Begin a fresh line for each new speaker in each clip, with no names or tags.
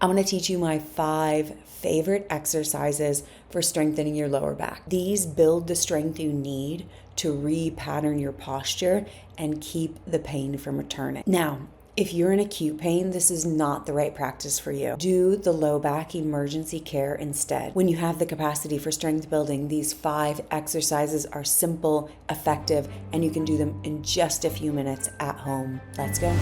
I'm going to teach you my 5 favorite exercises for strengthening your lower back. These build the strength you need to repattern your posture and keep the pain from returning. Now, if you're in acute pain, this is not the right practice for you. Do the low back emergency care instead. When you have the capacity for strength building, these 5 exercises are simple, effective, and you can do them in just a few minutes at home. Let's go.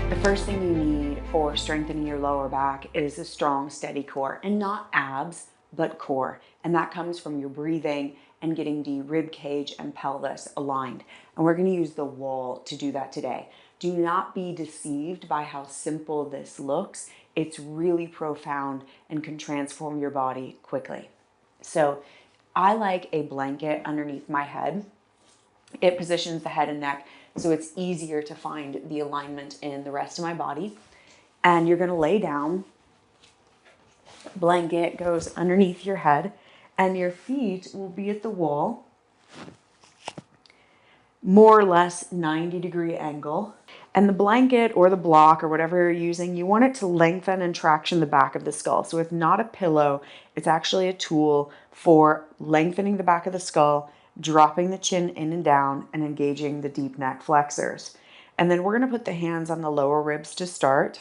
The first thing you need for strengthening your lower back is a strong, steady core, and not abs, but core. And that comes from your breathing and getting the rib cage and pelvis aligned. And we're going to use the wall to do that today. Do not be deceived by how simple this looks. It's really profound and can transform your body quickly. So I like a blanket underneath my head. It positions the head and neck so it's easier to find the alignment in the rest of my body. And you're going to lay down. Blanket goes underneath your head, and your feet will be at the wall, more or less 90-degree angle. And the blanket or the block or whatever you're using, you want it to lengthen and traction the back of the skull. So it's not a pillow, it's actually a tool for lengthening the back of the skull, dropping the chin in and down, and engaging the deep neck flexors. And then we're going to put the hands on the lower ribs to start.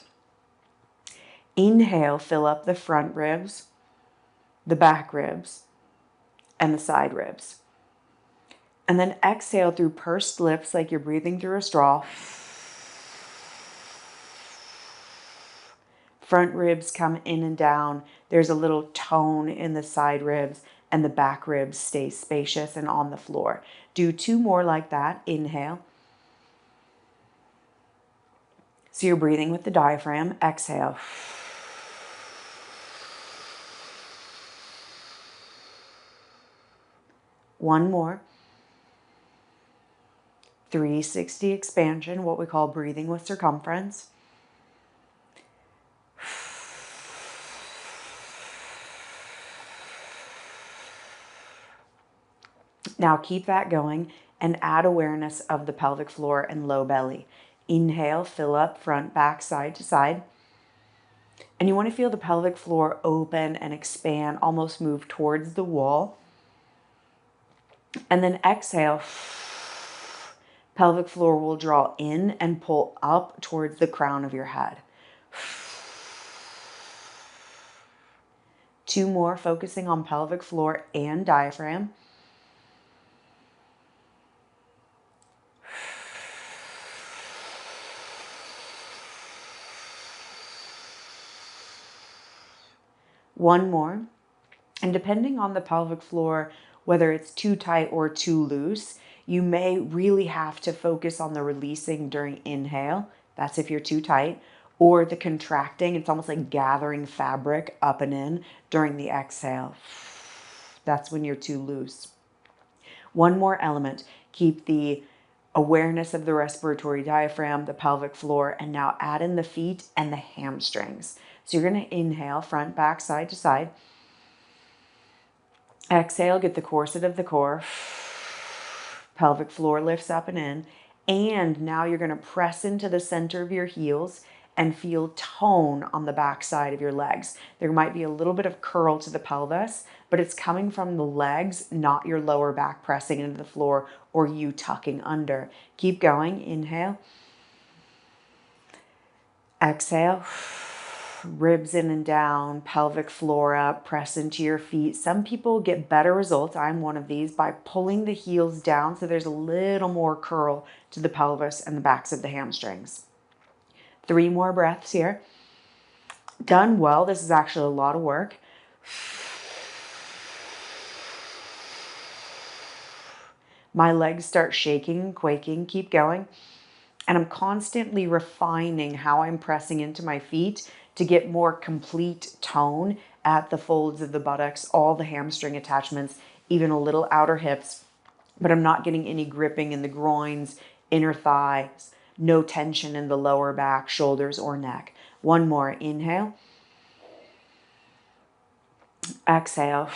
Inhale, fill up the front ribs, the back ribs, and the side ribs. And then exhale through pursed lips like you're breathing through a straw. Front ribs come in and down. There's a little tone in the side ribs, and the back ribs stay spacious and on the floor. Do 2 more like that. Inhale. So you're breathing with the diaphragm. Exhale. One more. 360 expansion, what we call breathing with circumference. Now keep that going and add awareness of the pelvic floor and low belly. Inhale, fill up front, back, side to side. And you want to feel the pelvic floor open and expand, almost move towards the wall. And then exhale. Pelvic floor will draw in and pull up towards the crown of your head. 2 more, focusing on pelvic floor and diaphragm. One more. And depending on the pelvic floor, whether it's too tight or too loose, you may really have to focus on the releasing during inhale. That's if you're too tight. Or the contracting. It's almost like gathering fabric up and in during the exhale. That's when you're too loose. One more element. Keep the awareness of the respiratory diaphragm, the pelvic floor, and now add in the feet and the hamstrings. So you're going to inhale, front, back, side to side. Exhale, get the corset of the core. Pelvic floor lifts up and in. And now you're going to press into the center of your heels and feel tone on the back side of your legs. There might be a little bit of curl to the pelvis, but it's coming from the legs, not your lower back pressing into the floor or you tucking under. Keep going. Inhale. Exhale. Ribs in and down, pelvic floor up, press into your feet. Some people get better results, I'm one of these, by pulling the heels down so there's a little more curl to the pelvis and the backs of the hamstrings. 3 more breaths here. Done well. This is actually a lot of work. My legs start shaking and quaking. Keep going. And I'm constantly refining how I'm pressing into my feet to get more complete tone at the folds of the buttocks, all the hamstring attachments, even a little outer hips. But I'm not getting any gripping in the groins, inner thighs, no tension in the lower back, shoulders, or neck. One more. Inhale. Exhale.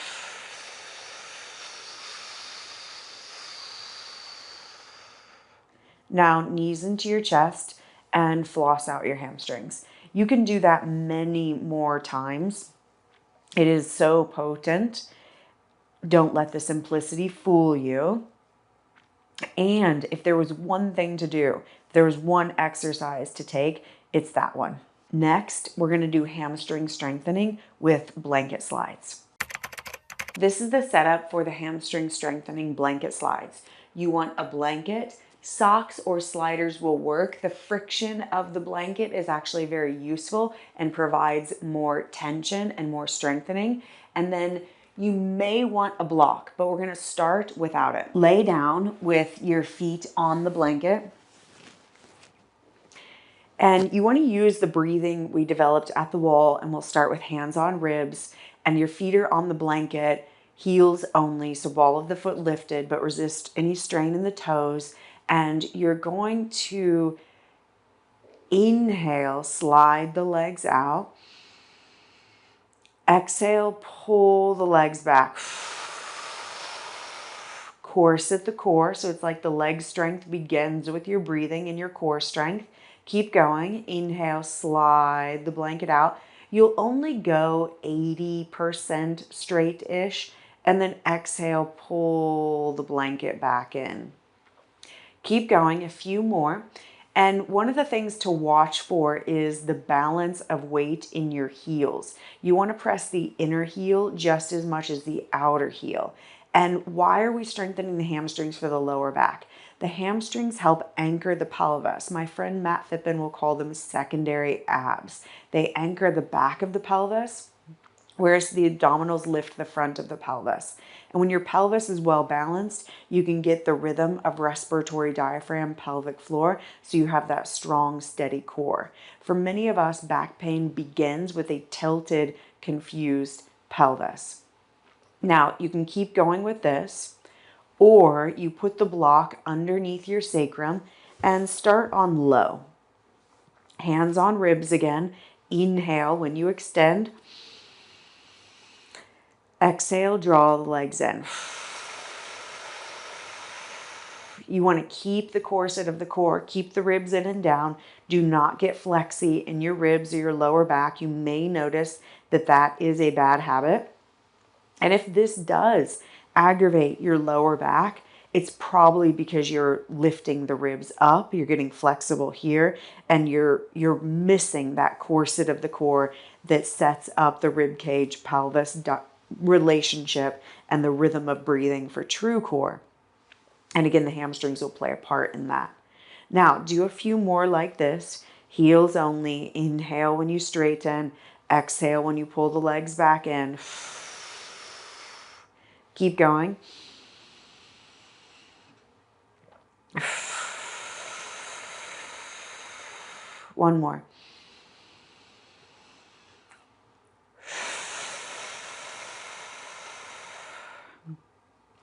Now knees into your chest and floss out your hamstrings. You can do that many more times. It is so potent. Don't let the simplicity fool you. And if there was one thing to do, if there was one exercise to take, it's that one. Next, we're going to do hamstring strengthening with blanket slides. This is the setup for the hamstring strengthening blanket slides. You want a blanket. Socks or sliders will work. The friction of the blanket is actually very useful and provides more tension and more strengthening. And then you may want a block, but we're going to start without it. Lay down with your feet on the blanket. And you want to use the breathing we developed at the wall, and we'll start with hands on ribs, and your feet are on the blanket, heels only, so ball of the foot lifted, but resist any strain in the toes. And you're going to inhale, slide the legs out. Exhale, pull the legs back. Corset the core, so it's like the leg strength begins with your breathing and your core strength. Keep going. Inhale, slide the blanket out. You'll only go 80% straight-ish, and then exhale, pull the blanket back in. Keep going, a few more. And one of the things to watch for is the balance of weight in your heels. You want to press the inner heel just as much as the outer heel. And why are we strengthening the hamstrings for the lower back? The hamstrings help anchor the pelvis. My friend Matt Phippen will call them secondary abs. They anchor the back of the pelvis, whereas the abdominals lift the front of the pelvis. And when your pelvis is well balanced, you can get the rhythm of respiratory diaphragm, pelvic floor, so you have that strong, steady core. For many of us, back pain begins with a tilted, confused pelvis. Now, you can keep going with this, or you put the block underneath your sacrum and start on low. Hands on ribs again. Inhale when you extend. Exhale, draw the legs in. You want to keep the corset of the core, keep the ribs in and down. Do not get flexy in your ribs or your lower back. You may notice that that is a bad habit. And if this does aggravate your lower back, it's probably because you're lifting the ribs up, you're getting flexible here, and you're missing that corset of the core that sets up the rib cage pelvis relationship and the rhythm of breathing for true core. And again, the hamstrings will play a part in that. Now, do a few more like this. Heels only. Inhale when you straighten. Exhale when you pull the legs back in. Keep going. One more.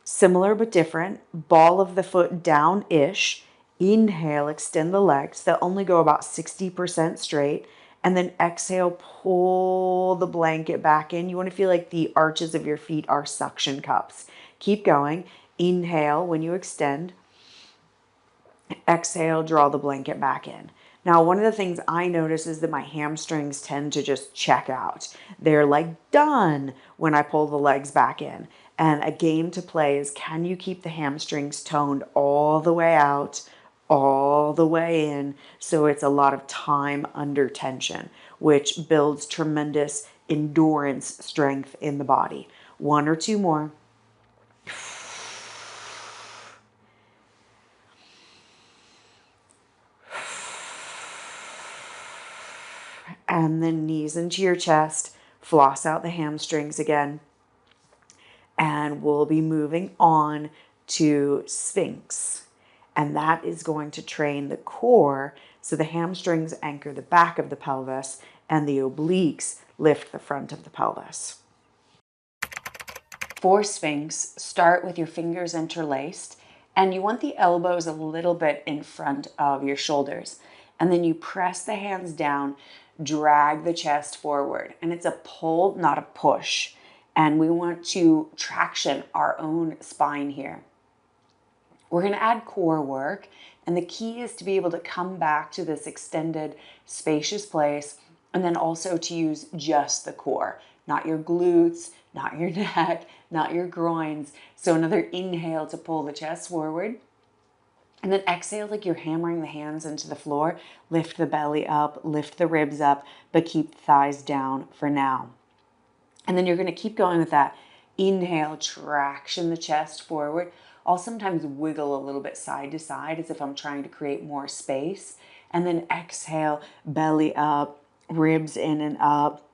Similar but different. Ball of the foot down-ish. Inhale, extend the legs. They'll only go about 60% straight. And then exhale, pull the blanket back in. You want to feel like the arches of your feet are suction cups. Keep going. Inhale when you extend. Exhale, draw the blanket back in. Now, one of the things I notice is that my hamstrings tend to just check out. They're like done when I pull the legs back in. And a game to play is, can you keep the hamstrings toned all the way out, all the way in, so it's a lot of time under tension, which builds tremendous endurance strength in the body. One or two more. And then knees into your chest, floss out the hamstrings again. And we'll be moving on to Sphinx. And that is going to train the core, so the hamstrings anchor the back of the pelvis and the obliques lift the front of the pelvis. For Sphinx, start with your fingers interlaced, and you want the elbows a little bit in front of your shoulders. And then you press the hands down, drag the chest forward. And it's a pull, not a push. And we want to traction our own spine here. We're going to add core work, and the key is to be able to come back to this extended, spacious place, and then also to use just the core, not your glutes, not your neck, not your groins. So another inhale to pull the chest forward. And then exhale like you're hammering the hands into the floor. Lift the belly up, lift the ribs up, but keep the thighs down for now. And then you're going to keep going with that. Inhale, traction the chest forward. I'll sometimes wiggle a little bit side to side as if I'm trying to create more space. And then exhale, belly up, ribs in and up.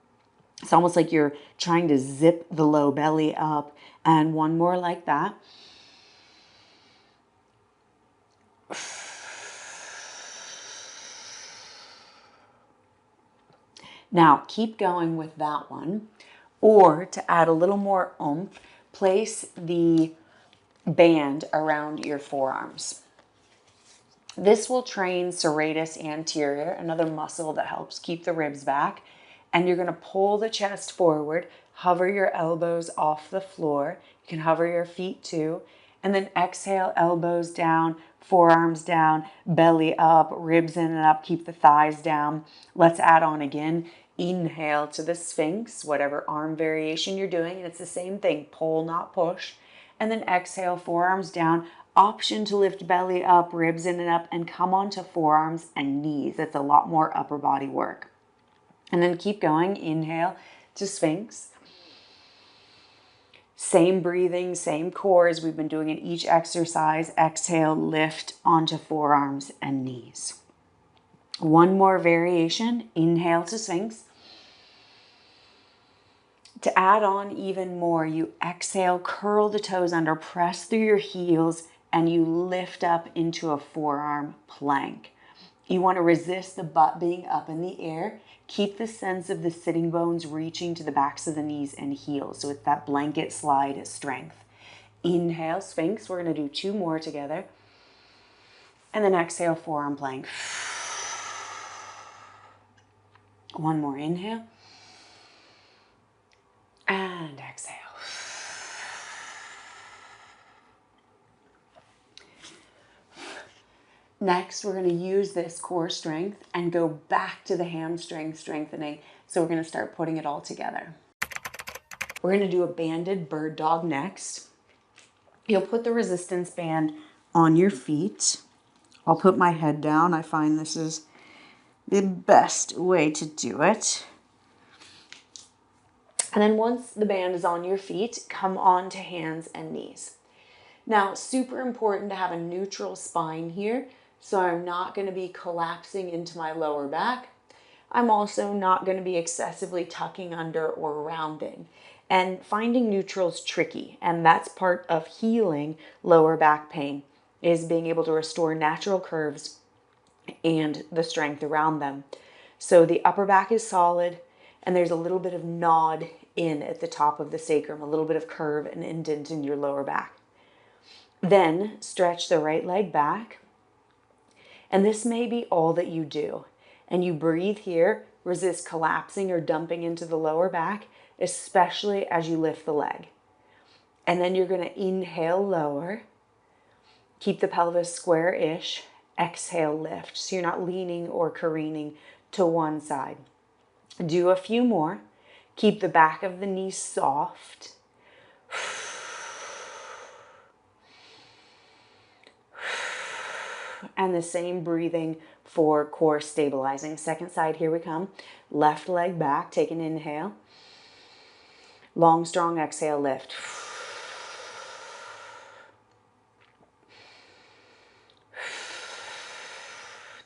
It's almost like you're trying to zip the low belly up. And one more like that. Now, keep going with that one. Or to add a little more oomph, place the band around your forearms. This will train serratus anterior, another muscle that helps keep the ribs back. And you're going to pull the chest forward, hover your elbows off the floor. You can hover your feet too. And then exhale, elbows down, forearms down, belly up, ribs in and up, keep the thighs down. Let's add on again. Inhale to the Sphinx, whatever arm variation you're doing. And it's the same thing, pull, not push. And then exhale, forearms down. Option to lift belly up, ribs in and up, and come onto forearms and knees. That's a lot more upper body work. And then keep going. Inhale to Sphinx. Same breathing, same core as we've been doing in each exercise. Exhale, lift onto forearms and knees. One more variation. Inhale to Sphinx. To add on even more, you exhale, curl the toes under, press through your heels, and you lift up into a forearm plank. You want to resist the butt being up in the air. Keep the sense of the sitting bones reaching to the backs of the knees and heels. So it's that blanket slide strength. Inhale, Sphinx. We're going to do 2 more together. And then exhale, forearm plank. One more inhale. And exhale. Next, we're going to use this core strength and go back to the hamstring strengthening. So we're going to start putting it all together. We're going to do a banded bird dog next. You'll put the resistance band on your feet. I'll put my head down. I find this is the best way to do it. And then once the band is on your feet, come on to hands and knees. Now, super important to have a neutral spine here. So I'm not going to be collapsing into my lower back. I'm also not going to be excessively tucking under or rounding. And finding neutral is tricky. And that's part of healing lower back pain, is being able to restore natural curves and the strength around them. So the upper back is solid, and there's a little bit of nod in at the top of the sacrum, a little bit of curve and indent in your lower back. Then stretch the right leg back. And this may be all that you do. And you breathe here, resist collapsing or dumping into the lower back, especially as you lift the leg. And then you're going to inhale, lower. Keep the pelvis square-ish. Exhale, lift. So you're not leaning or careening to one side. Do a few more. Keep the back of the knee soft. And the same breathing for core stabilizing. Second side, here we come. Left leg back, take an inhale. Long, strong exhale, lift.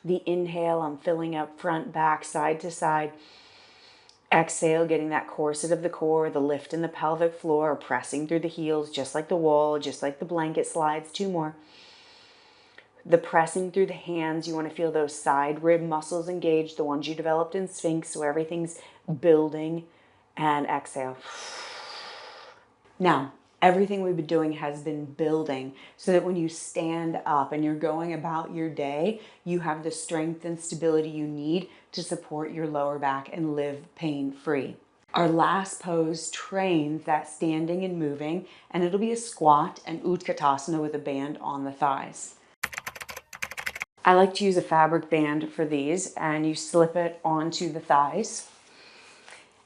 The inhale, I'm filling up front, back, side to side. Exhale, getting that corset of the core, the lift in the pelvic floor, pressing through the heels, just like the wall, just like the blanket slides. 2 more. The pressing through the hands, you want to feel those side rib muscles engaged, the ones you developed in Sphinx, so everything's building. And exhale. Now, everything we've been doing has been building so that when you stand up and you're going about your day, you have the strength and stability you need to support your lower back and live pain-free. Our last pose trains that standing and moving, and it'll be a squat and Utkatasana with a band on the thighs. I like to use a fabric band for these, and you slip it onto the thighs,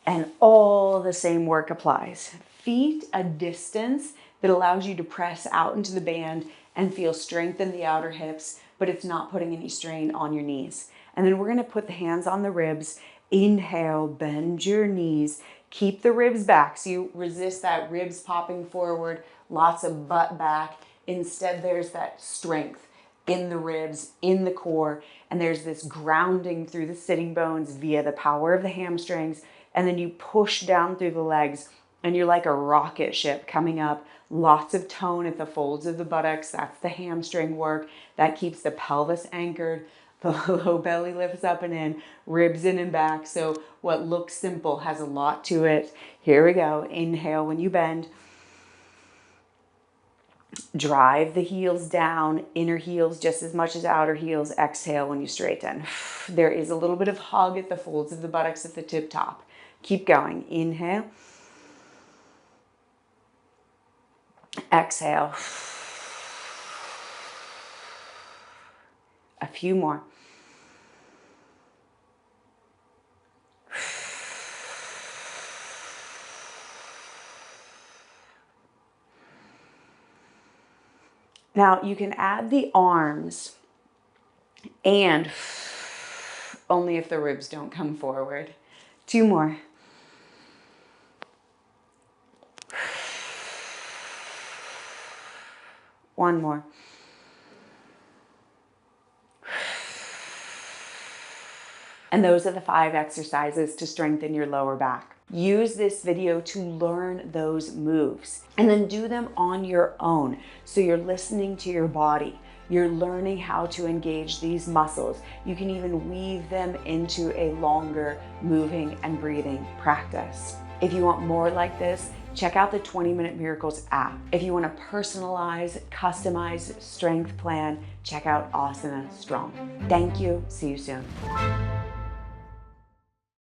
and all the same work applies. Feet a distance that allows you to press out into the band and feel strength in the outer hips, but it's not putting any strain on your knees. And then we're gonna put the hands on the ribs. Inhale, bend your knees. Keep the ribs back, so you resist that ribs popping forward, lots of butt back. Instead, there's that strength in the ribs, in the core, and there's this grounding through the sitting bones via the power of the hamstrings, and then you push down through the legs, and you're like a rocket ship coming up. Lots of tone at the folds of the buttocks. That's the hamstring work. That keeps the pelvis anchored. The low belly lifts up and in, ribs in and back. So what looks simple has a lot to it. Here we go. Inhale when you bend. Drive the heels down, inner heels just as much as outer heels. Exhale when you straighten. There is a little bit of hug at the folds of the buttocks at the tip top. Keep going. Inhale. Exhale. A few more. Now you can add the arms, and only if the ribs don't come forward. 2 more. One more. And those are the 5 exercises to strengthen your lower back. Use this video to learn those moves and then do them on your own. So you're listening to your body. You're learning how to engage these muscles. You can even weave them into a longer moving and breathing practice. If you want more like this, check out the 20-Minute Miracles app. If you want a personalized, customized strength plan, check out Asana Strong. Thank you. See you soon.